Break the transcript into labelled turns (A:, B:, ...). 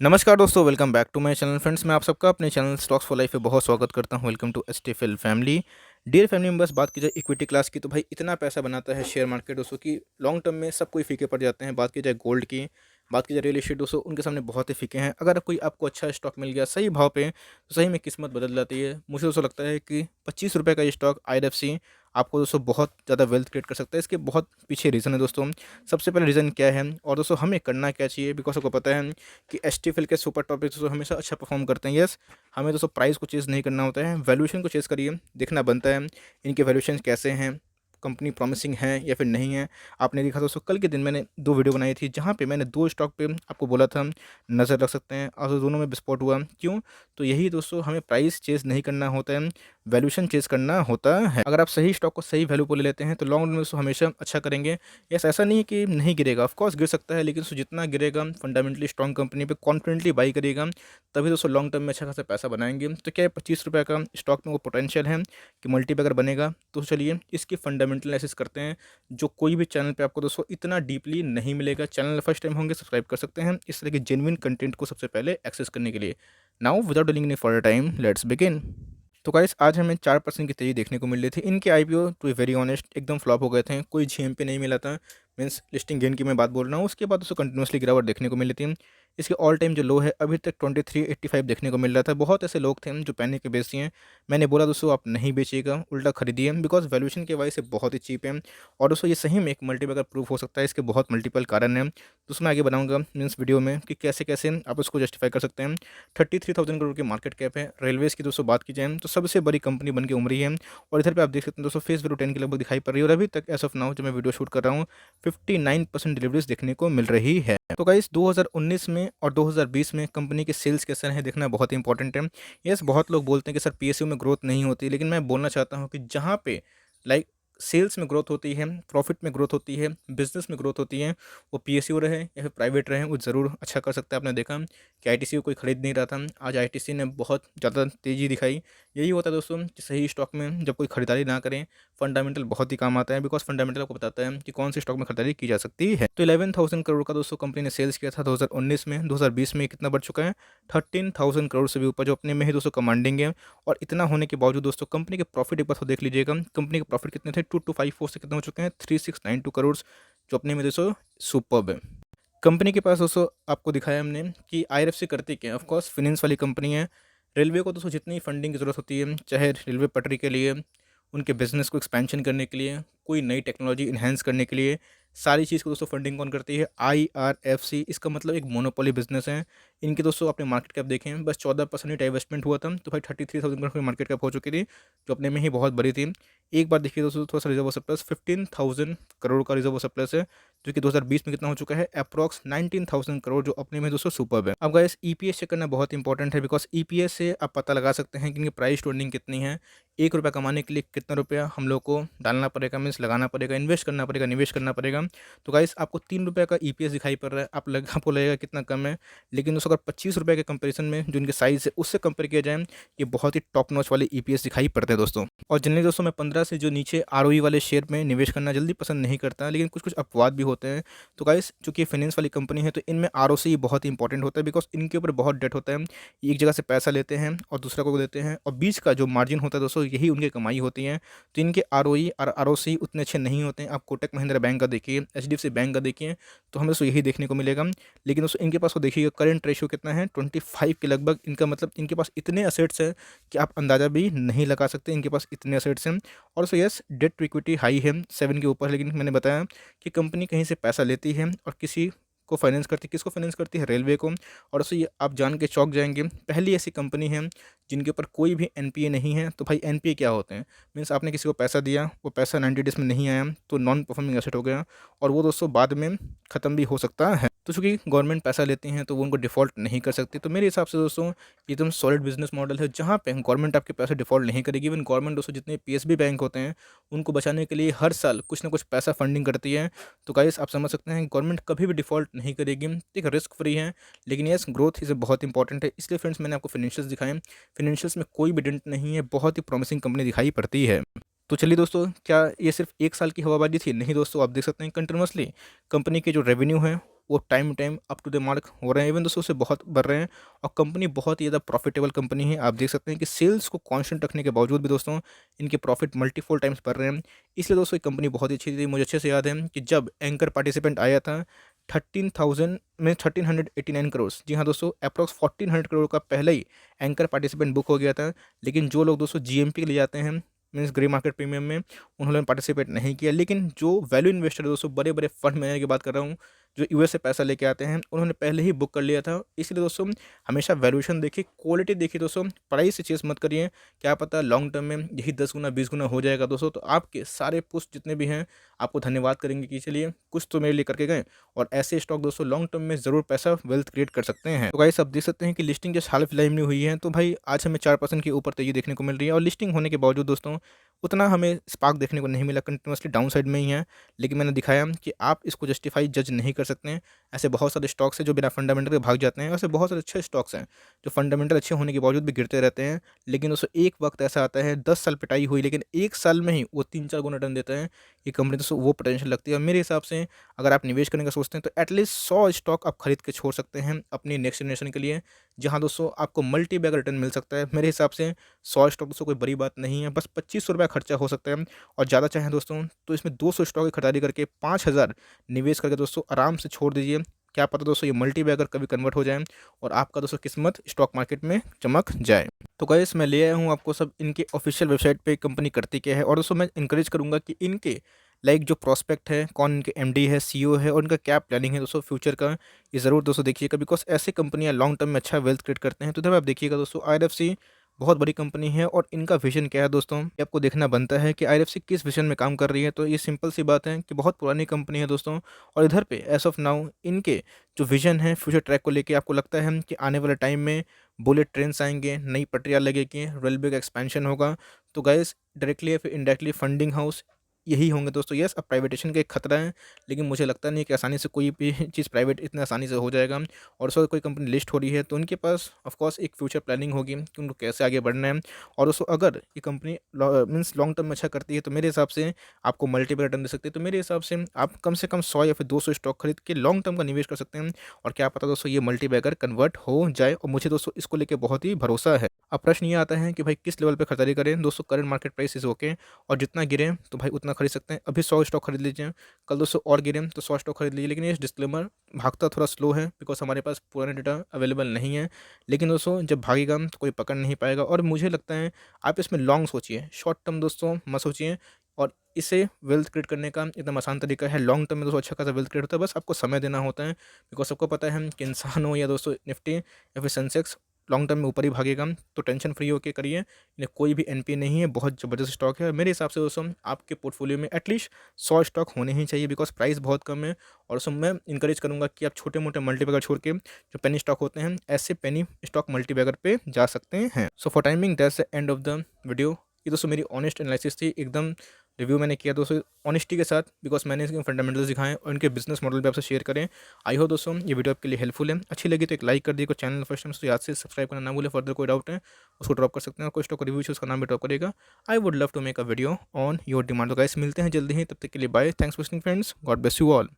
A: नमस्कार दोस्तों, welcome back to my channel. Friends, मैं आप सबका अपने चैनल स्टॉक्स फॉर लाइफ पे बहुत स्वागत करता हूं। Welcome to STFL family. Dear family members, बात की जाए इक्विटी क्लास की तो भाई इतना पैसा बनाता है शेयर मार्केट दोस्तों कि लॉन्ग टर्म में सब कोई फीके पड़ जाते हैं। बात की जाए गोल्ड की, बात की जाए रियल एस्टेट दोस्तों, उनके सामने बहुत ही फीके हैं। अगर कोई आपको अच्छा स्टॉक मिल गया सही भाव पे तो सही में किस्मत बदल जाती है। मुझे दोस्तों लगता है कि 25 रुपये का ये स्टॉक IRFC आपको दोस्तों बहुत ज़्यादा वेल्थ क्रिएट कर सकता है। इसके बहुत पीछे रीज़न है दोस्तों। सबसे पहले रीज़न क्या है और दोस्तों हमें करना क्या चाहिए, बिकॉज आपको पता है कि एसटीएफएल के सुपर टॉपिक्स दोस्तों हमेशा अच्छा परफॉर्म करते हैं। यस, हमें दोस्तों प्राइस को चेज़ नहीं करना होता है, वैल्यूएशन को चेज़ करिए, देखना बनता है इनके वैल्यूएशन कैसे हैं, कंपनी प्रॉमिसिंग है या फिर नहीं है। आपने देखा दोस्तों कल के दिन मैंने 2 वीडियो बनाई थी जहाँ पे मैंने 2 स्टॉक पे आपको बोला था नज़र रख सकते हैं, और दोनों में विस्फोट हुआ। क्यों? तो यही दोस्तों, हमें प्राइस चेज़ नहीं करना होता है, वैल्यूएशन चेज़ करना होता है। अगर आप सही स्टॉक को सही वैल्यू पे ले लेते हैं तो लॉन्ग रन में दोस्तों हमेशा अच्छा करेंगे। यस, ऐसा नहीं है कि नहीं गिरेगा, ऑफ कोर्स गिर सकता है, लेकिन जितना गिरेगा फंडामेंटली स्ट्रॉन्ग कंपनी पे कॉन्फिडेंटली बाई करिएगा, तभी दोस्तों लॉन्ग टर्म में अच्छा खासा पैसा बनाएंगे। तो क्या है, 25 रुपये का स्टॉक में वो पोटेंशियल है कि मल्टीपैकर बनेगा। तो चलिए इसकी फंडामेंटल एनालिसिस करते हैं, जो कोई भी चैनल पे आपको दोस्तों इतना डीपली नहीं मिलेगा। चैनल फर्स्ट टाइम होंगे, सब्सक्राइब कर सकते हैं इस तरह के जेन्युइन कंटेंट को सबसे पहले एक्सेस करने के लिए। Now without dealing any further time, let's begin. तो गाइस, आज हमें 4% की तेज़ी देखने को मिल रही थी। इनके IPO to be very honest एकदम फ्लॉप हो गए थे, कोई जीएमपी नहीं मिला था। मीन्स लिस्टिंग गेन की मैं बात बोल रहा हूँ। उसके बाद उसको कंटिन्यूसली गिरावट देखने को मिली थी। इसके ऑल टाइम जो लो है अभी तक 2385 देखने को मिल रहा था। बहुत ऐसे लोग थे जो पैनिक के बेच दिए। मैंने बोला दोस्तों आप नहीं बेचिएगा, उल्टा खरीदिए, बिकॉज वैल्यूएशन की वजह से बहुत ही चीप है। और दोस्तों ये सही में एक मल्टीबैगर प्रूफ हो सकता है। इसके बहुत मल्टीपल कारण हैं, तो उसमें आगे बनाऊंगा मीन्स वीडियो में कि कैसे कैसे आप उसको जस्टिफाई कर सकते हैं। 33,000 करोड़ की मार्केट कैप है। रेलवेज़ की दोस्तों बात की जाए तो सबसे बड़ी कंपनी बन के उमरी है। और इधर पे आप देख सकते हैं दोस्तों फेस वैल्यू 10 के लगभग दिखाई पड़ रही है। और अभी तक एज ऑफ नाउ जो मैं वीडियो शूट कर रहा हूँ 59% डिलीवरीज देखने को मिल रही है। तो गाइस, 2019 में और 2020 में कंपनी के सेल्स कैसे हैं देखना बहुत इंपॉर्टेंट है। यस, बहुत लोग बोलते हैं कि सर पीएसयू में ग्रोथ नहीं होती, लेकिन मैं बोलना चाहता हूँ कि जहाँ पे लाइक सेल्स में ग्रोथ होती है, प्रॉफिट में ग्रोथ होती है, बिजनेस में ग्रोथ होती है, वो पीएसयू रहे या फिर प्राइवेट रहे, वो ज़रूर अच्छा कर सकता है। आपने देखा कि आईटीसी को कोई खरीद नहीं रहा था, आज आईटीसी ने बहुत ज़्यादा तेज़ी दिखाई। यही होता है दोस्तों कि सही स्टॉक में जब कोई खरीदारी ना करें, फंडामेंटल बहुत ही काम आता है, बिकॉज फंडामेंटल आपको बताता है कि कौन सी स्टॉक में खरीदारी की जा सकती है। तो 11,000 करोड़ का दोस्तों कंपनी ने सेल्स किया था 2019 में। 2020 में कितना बढ़ चुका है, 13,000 करोड़ से भी ऊपर, जो अपने में ही दोस्तों कमांडिंग है। और इतना होने के बावजूद दोस्तों कंपनी के प्रॉफिट एक बार तो देख लीजिएगा, कंपनी के प्रॉफिट कितने थे, 2254 से कितने हो चुके हैं, 3692 करोड़, जो अपने में दोस्तों सुपर्ब है। कंपनी के पास दोस्तों आपको दिखाया हमने कि आईआरएफसी करती क्या है। ऑफकोर्स फिनेंस वाली कंपनी है। रेलवे को दोस्तों जितनी फंडिंग की ज़रूरत होती है, चाहे रेलवे पटरी के लिए, उनके बिजनेस को एक्सपेंशन करने के लिए, कोई नई टेक्नोलॉजी इन्हेंस करने के लिए, सारी चीज़ को दोस्तों फंडिंग कौन करती है, आईआरएफसी। इसका मतलब एक मोनोपोली बिजनेस है। इनकी दोस्तों अपने मार्केट कैप देखें, बस 14% ही डाइवेस्टमेंट हुआ था, तो भाई 33,000 करोड़ की मार्केट कैप हो चुकी थी, जो अपने में ही बहुत बड़ी थी। एक बार देखिए दोस्तों थोड़ा सा रिजर्व सरप्लस 15,000 करोड़ का रिजर्व सरप्लस है, जो कि 2020 में कितना हो चुका है, अप्रॉक्स 19,000 करोड़, जो अपने में दोस्तों सुपर्ब है। अब गाइस, ईपीएस चेक करना बहुत इंपॉर्टेंट है, बिकॉज ईपीएस से आप पता लगा सकते हैं कि इनकी प्राइस टू अर्निंग कितनी है। 1 रुपया कमाने के लिए कितना रुपया हम लोग को डालना पड़ेगा, मीन्स लगाना पड़ेगा, इन्वेस्ट करना पड़ेगा, निवेश करना पड़ेगा। तो गाइस, आपको 3 रुपये का ईपीएस दिखाई पड़ रहा है, आपको लगेगा कितना कम है, लेकिन दोस्तों अगर 25 रुपये के कंपेरिजन में जो इनके साइज़ है उससे कंपेयर किया जाए, ये बहुत ही टॉप नॉच वाले ईपीएस दिखाई पड़ते हैं दोस्तों। और जनरली दोस्तों मैं 15 से जो नीचे आरओई वाले शेयर में निवेश करना जल्दी पसंद नहीं करता, लेकिन कुछ कुछ अपवाद भी होते हैं। तो गाइस, चूंकि फाइनेंस वाली कंपनी है तो इनमें आरओसी बहुत ही इंपॉर्टेंट होता है, बिकॉज इनके ऊपर बहुत डेट होता है। ये एक जगह से पैसा लेते हैं और दूसरा को देते हैं, और बीच का जो मार्जिन होता है दोस्तों, यही उनकी कमाई होती है। तो इनके आरओई और आरओसी उतने अच्छे नहीं होते हैं। आप कोटक महिंद्रा बैंक का देखिए, एचडीएफसी बैंक का देखिए, तो हमें दोस्तों यही देखने को मिलेगा। लेकिन दोस्तों इनके पास को देखिएगा करंट रेशियो कितना है, 25 के लगभग। इनका मतलब इनके पास इतने असेट्स हैं कि आप अंदाज़ा भी नहीं लगा सकते, इनके पास इतने असेट्स हैं। और so yes, debt to equity high है 7 के ऊपर, लेकिन मैंने बताया कि कंपनी कहीं से पैसा लेती है और किसी को फाइनेंस करती है। किसको फाइनेंस करती है, रेलवे को। और उससे ये आप जान के चौंक जाएंगे, पहली ऐसी कंपनी है जिनके ऊपर कोई भी एनपीए नहीं है। तो भाई एनपीए क्या होते हैं, मीन्स आपने किसी को पैसा दिया, वो पैसा 90 डेज में नहीं आया तो नॉन परफॉर्मिंग एसेट हो गया, और वो दोस्तों बाद में ख़त्म भी हो सकता है। तो चूँकि गवर्नमेंट पैसा लेती हैं तो वो उनको डिफ़ॉल्ट नहीं कर सकती। तो मेरे हिसाब से दोस्तों एकदम सॉलिड बिजनेस मॉडल है, जहाँ पे गवर्नमेंट आपके पैसे डिफ़ॉल्ट नहीं करेगी। इवन गवर्नमेंट दोस्तों जितने पीएसबी बैंक होते हैं, उनको बचाने के लिए हर साल कुछ ना कुछ पैसा फंडिंग करती है। तो गाइस, आप समझ सकते हैं गवर्नमेंट कभी भी डिफ़ॉल्ट नहीं करेगी। एक रिस्क फ्री है, लेकिन यस, ग्रोथ इज़ बहुत इंपॉर्टेंट है। इसलिए फ्रेंड्स मैंने आपको फाइनेंशियल्स दिखाए। फाइनेंशियल्स में कोई भी डेंट नहीं है, बहुत ही प्रॉमिसिंग कंपनी दिखाई पड़ती है। तो चलिए दोस्तों, क्या ये सिर्फ 1 साल की हवाबाजी थी? नहीं दोस्तों, आप देख सकते हैं कंटिन्यूअसली कंपनी के जो रेवेन्यू है वो time time up to the mark हो रहे हैं, इवन दोस्तों उससे बहुत बढ़ रहे हैं। और कंपनी बहुत ही ज़्यादा प्रॉफिटेबल कंपनी है। आप देख सकते हैं कि सेल्स को कांस्टेंट रखने के बावजूद भी दोस्तों इनके प्रॉफिट मल्टीफोल टाइम्स बढ़ रहे हैं। इसलिए दोस्तों ये कंपनी बहुत ही अच्छी थी। मुझे अच्छे से याद है कि जब एंकर पार्टिसिपेंट आया था 13,000 में 1389 करोड़, जी हाँ दोस्तों, अप्रॉक्स 1400 करोड़ का पहले ही एंकर पार्टिसिपेंट बुक हो गया था। लेकिन जो लोग दोस्तों जीएमपी के लिए जाते हैं, मीन्स ग्रे मार्केट प्रीमियम में, उन्होंने पार्टिसिपेट नहीं किया। लेकिन जो वैल्यू इन्वेस्टर है दोस्तों, बड़े बड़े फंड मैनेजर की बात कर रहा हूँ, जो यूएस से पैसा लेके आते हैं, उन्होंने पहले ही बुक कर लिया था। इसलिए दोस्तों हमेशा वैल्यूएशन देखिए, क्वालिटी देखिए दोस्तों, प्राइस से चेस मत करिए। क्या पता लॉन्ग टर्म में यही 10 गुना 20 गुना हो जाएगा दोस्तों। तो आपके सारे पुश जितने भी हैं आपको धन्यवाद करेंगे कि चलिए कुछ तो मेरे लिए करके गए। और ऐसे स्टॉक दोस्तों लॉन्ग टर्म में ज़रूर पैसा वेल्थ क्रिएट कर सकते हैं। तो गाइस आप देख सकते हैं कि लिस्टिंग जस्ट हाल फिलहाल में हुई है, तो भाई आज हमें 4% के ऊपर तेजी देखने को मिल रही है। और लिस्टिंग होने के बावजूद दोस्तों उतना हमें स्पार्क देखने को नहीं मिला, कंटिन्यूसली डाउन साइड में ही है। लेकिन मैंने दिखाया कि आप इसको जस्टिफाई जज नहीं कर सकते हैं। ऐसे बहुत सारे स्टॉक्स हैं जो बिना फंडामेंटल के भाग जाते हैं, ऐसे बहुत सारे अच्छे स्टॉक्स हैं जो फंडामेंटल अच्छे होने के बावजूद भी गिरते रहते हैं। लेकिन दोस्तों एक वक्त ऐसा आता है, 10 साल पिटाई हुई लेकिन 1 साल में ही वो 3-4 गुना रिटर्न देता है। ये कंपनी दोस्तों वो पोटेंशियल लगती है। और मेरे हिसाब से अगर आप निवेश करने का सोचते हैं तो एटलीस्ट 100 स्टॉक आप खरीद के छोड़ सकते हैं अपनी नेक्स्ट जनरेशन के लिए, जहाँ दोस्तों आपको मल्टी बैग रिटर्न मिल सकता है। मेरे हिसाब से 100 स्टॉक दोस्तों कोई बड़ी बात नहीं है, बस 2500 रुपया खर्चा हो सकता है। और ज़्यादा चाहें दोस्तों तो इसमें 200 स्टॉक की खरीदारी करके 5000 निवेश करके दोस्तों आराम से छोड़ दीजिए। क्या पता दोस्तों ये मल्टी बैगर कभी कन्वर्ट हो जाए और आपका दोस्तों किस्मत स्टॉक मार्केट में चमक जाए। तो गाइस मैं ले आया हूँ आपको सब इनके ऑफिशियल वेबसाइट पे कंपनी करती क्या है। और दोस्तों मैं इंकरेज करूँगा कि इनके लाइक जो प्रोस्पेक्ट है, कौन इनके एमडी है, सीईओ है और इनका क्या प्लानिंग है दोस्तों फ्यूचर का, ये ज़रूर दोस्तों देखिएगा। बिकॉज ऐसे कंपनियां लॉन्ग टर्म में अच्छा वेल्थ क्रिएट करते हैं। तो इधर आप देखिएगा दोस्तों आईआरएफसी बहुत बड़ी कंपनी है और इनका विजन क्या है दोस्तों, ये आपको देखना बनता है कि आईआरएफसी किस विजन में काम कर रही है। तो ये सिंपल सी बात है कि बहुत पुरानी कंपनी है दोस्तों। और इधर पे एज ऑफ नाउ इनके जो विजन है फ्यूचर ट्रैक को लेके, आपको लगता है कि आने वाले टाइम में बुलेट ट्रेन्स आएंगे, नई पटरियाँ लगेगी, रेलवे का एक्सपेंशन होगा। तो गाइस डायरेक्टली या फिर इनडायरेक्टली फंडिंग हाउस यही होंगे दोस्तों। यस अब प्राइवेटेशन का एक खतरा है, लेकिन मुझे लगता नहीं है कि आसानी से कोई भी चीज़ प्राइवेट इतना आसानी से हो जाएगा। और उसको कोई कंपनी लिस्ट हो रही है तो उनके पास ऑफ कोर्स एक फ्यूचर प्लानिंग होगी कि उनको कैसे आगे बढ़ना है। और उसको अगर ये कंपनी मीन्स लॉन्ग टर्म में अच्छा करती है तो मेरे हिसाब से आपको मल्टीपल रिटर्न दे सकती है। तो मेरे हिसाब से आप कम से कम 100 या फिर 200 स्टॉक खरीद के लॉन्ग टर्म का निवेश कर सकते हैं। और क्या पता दोस्तों ये मल्टी बैगर कन्वर्ट हो जाए। और मुझे दोस्तों इसको लेकर बहुत ही भरोसा है। अब प्रश्न ये आता है कि भाई किस लेवल पे खरीदारी करें दोस्तों। Current market price is okay, और जितना गिरे तो भाई उतना खरीद सकते हैं। अभी 100 स्टॉक खरीद लीजिए, कल दोस्तों और गिरे तो 100 स्टॉक खरीद लीजिए। लेकिन ये डिस्क्लेमर भागता थोड़ा स्लो है बिकॉज हमारे पास पुराना डेटा अवेलेबल नहीं है। लेकिन दोस्तों जब भागेगा तो कोई पकड़ नहीं पाएगा। और मुझे लगता है आप इसमें लॉन्ग सोचिए, शॉर्ट टर्म दोस्तों मत सोचिए। और इसे वेल्थ क्रिएट करने का एकदम आसान तरीका है। लॉन्ग टर्म में दोस्तों अच्छा खासा वेल्थ क्रिएट होता है, बस आपको समय देना होता है। बिकॉज सबको पता है कि इंसान हो या दोस्तों निफ्टी या फिर सेंसेक्स, लॉन्ग टर्म में ऊपर ही भागेगा। तो टेंशन फ्री होकर करिए, इन्हें कोई भी एनपी नहीं है, बहुत ज़बरदस्त स्टॉक है। मेरे हिसाब से दोस्तों आपके पोर्टफोलियो में एटलीस्ट 100 स्टॉक होने ही चाहिए बिकॉज प्राइस बहुत कम है। और उसमें मैं इंकरेज करूंगा कि आप छोटे मोटे मल्टीबैगर छोड़ के जो पेनी स्टॉक होते हैं, ऐसे पेनी स्टॉक मल्टीबैगर पे जा सकते हैं। So for timing that's the end of the video. ये दोस्तों मेरी ऑनेस्ट एनालिसिस थी, एकदम रिव्यू मैंने किया दोस्तों ऑनेस्टी के साथ, बिकॉज मैंने इसके फंडामेंटल्स दिखाएं और इनके बिजनेस मॉडल भी आपसे शेयर करें। आई हो दोस्तों ये वीडियो आपके लिए हेल्पफुल है। अच्छी लगी तो एक लाइक कर दिए, कोई चैनल फर्स्ट टाइम तो याद से सब्सक्राइब करना ना भूले। फर्दर कोई डाउट है उसको ड्रॉप कर सकते हैं, और कोई स्टॉक रिव्यू उसका नाम भी ड्रॉप करेगा। I would love to make a video on your demand. तो गाइस मिलते हैं जल्दी ही, तब तक के लिए bye. Thanks for watching friends, God bless you all.